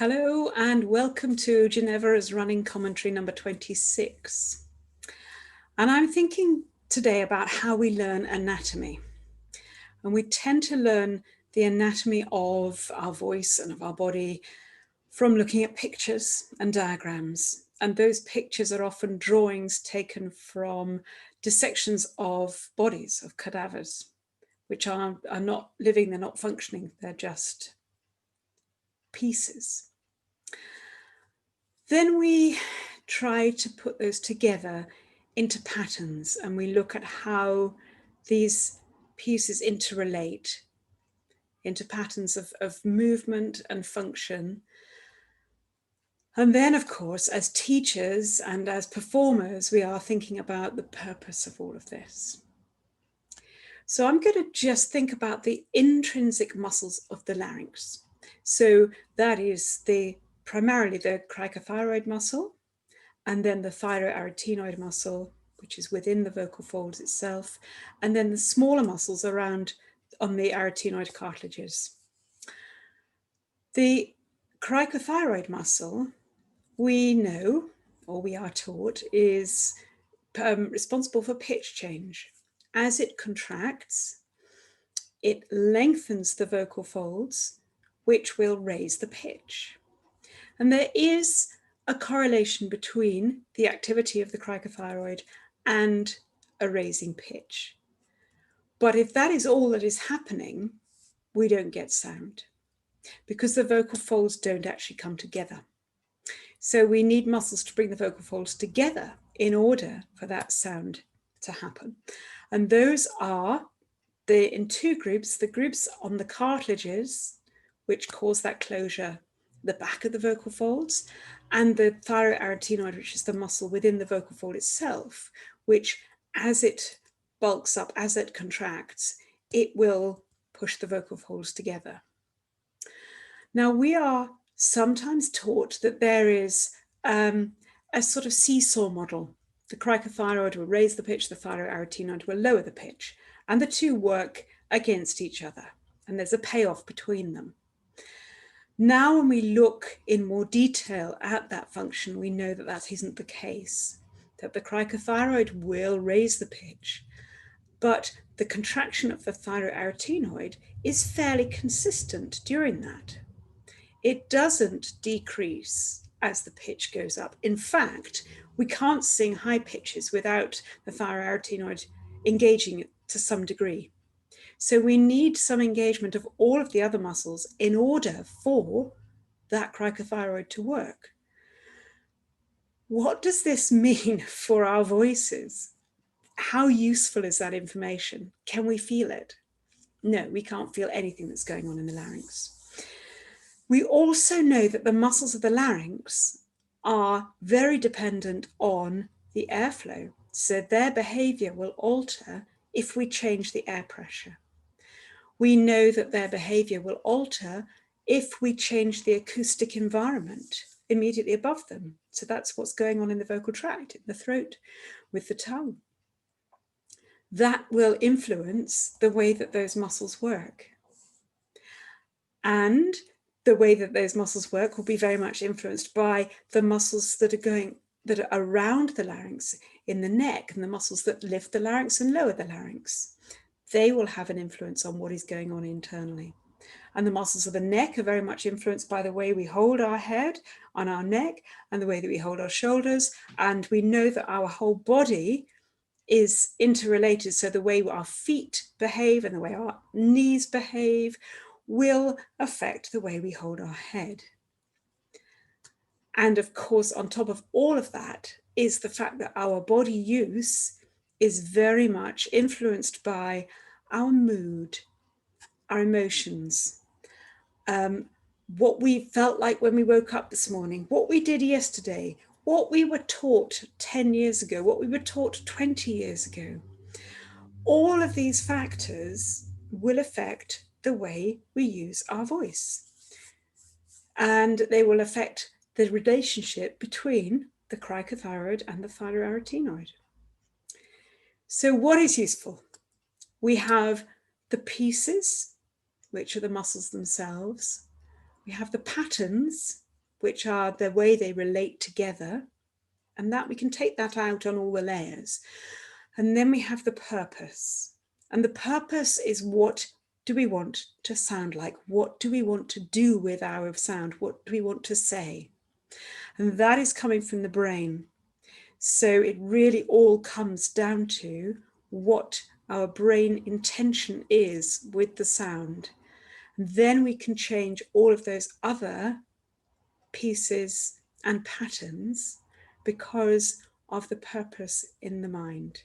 Hello and welcome to Genevora's running commentary number 26. And I'm thinking today about how we learn anatomy. And we tend to learn the anatomy of our voice and of our body from looking at pictures and diagrams. And those pictures are often drawings taken from dissections of bodies, of cadavers, which are not living, they're not functioning, they're just pieces. Then we try to put those together into patterns, and we look at how these pieces interrelate into patterns of movement and function. And then, of course, as teachers and as performers, we are thinking about the purpose of all of this. So I'm going to just think about the intrinsic muscles of the larynx. So that is primarily the cricothyroid muscle, and then the thyroarytenoid muscle, which is within the vocal folds itself, and then the smaller muscles around on the arytenoid cartilages. The cricothyroid muscle, we know, or we are taught, is responsible for pitch change. As it contracts, it lengthens the vocal folds, which will raise the pitch. And there is a correlation between the activity of the cricothyroid and a raising pitch. But if that is all that is happening, we don't get sound because the vocal folds don't actually come together. So we need muscles to bring the vocal folds together in order for that sound to happen. And those are in two groups, the groups on the cartilages, which cause that closure, the back of the vocal folds, and the thyroarytenoid, which is the muscle within the vocal fold itself, which as it bulks up, as it contracts, it will push the vocal folds together. Now, we are sometimes taught that there is a sort of seesaw model. The cricothyroid will raise the pitch, the thyroarytenoid will lower the pitch, and the two work against each other, and there's a payoff between them. Now, when we look in more detail at that function, we know that that isn't the case, that the cricothyroid will raise the pitch, but the contraction of the thyroarytenoid is fairly consistent during that. It doesn't decrease as the pitch goes up. In fact, we can't sing high pitches without the thyroarytenoid engaging to some degree. So we need some engagement of all of the other muscles in order for that cricothyroid to work. What does this mean for our voices? How useful is that information? Can we feel it? No, we can't feel anything that's going on in the larynx. We also know that the muscles of the larynx are very dependent on the airflow. So their behavior will alter if we change the air pressure. We know that their behavior will alter if we change the acoustic environment immediately above them. So that's what's going on in the vocal tract, in the throat, with the tongue. That will influence the way that those muscles work. And the way that those muscles work will be very much influenced by the muscles that are around the larynx in the neck, and the muscles that lift the larynx and lower the larynx. They will have an influence on what is going on internally. And the muscles of the neck are very much influenced by the way we hold our head on our neck and the way that we hold our shoulders. And we know that our whole body is interrelated. So the way our feet behave and the way our knees behave will affect the way we hold our head. And of course, on top of all of that is the fact that our body use is very much influenced by our mood, our emotions, what we felt like when we woke up this morning, what we did yesterday, what we were taught 10 years ago, what we were taught 20 years ago. All of these factors will affect the way we use our voice. And they will affect the relationship between the cricothyroid and the thyroarytenoid. So what is useful? We have the pieces, which are the muscles themselves. We have the patterns, which are the way they relate together, and that we can take that out on all the layers. And then we have the purpose. And the purpose is, what do we want to sound like? What do we want to do with our sound? What do we want to say? And that is coming from the brain. So it really all comes down to what our brain intention is with the sound. And then we can change all of those other pieces and patterns because of the purpose in the mind.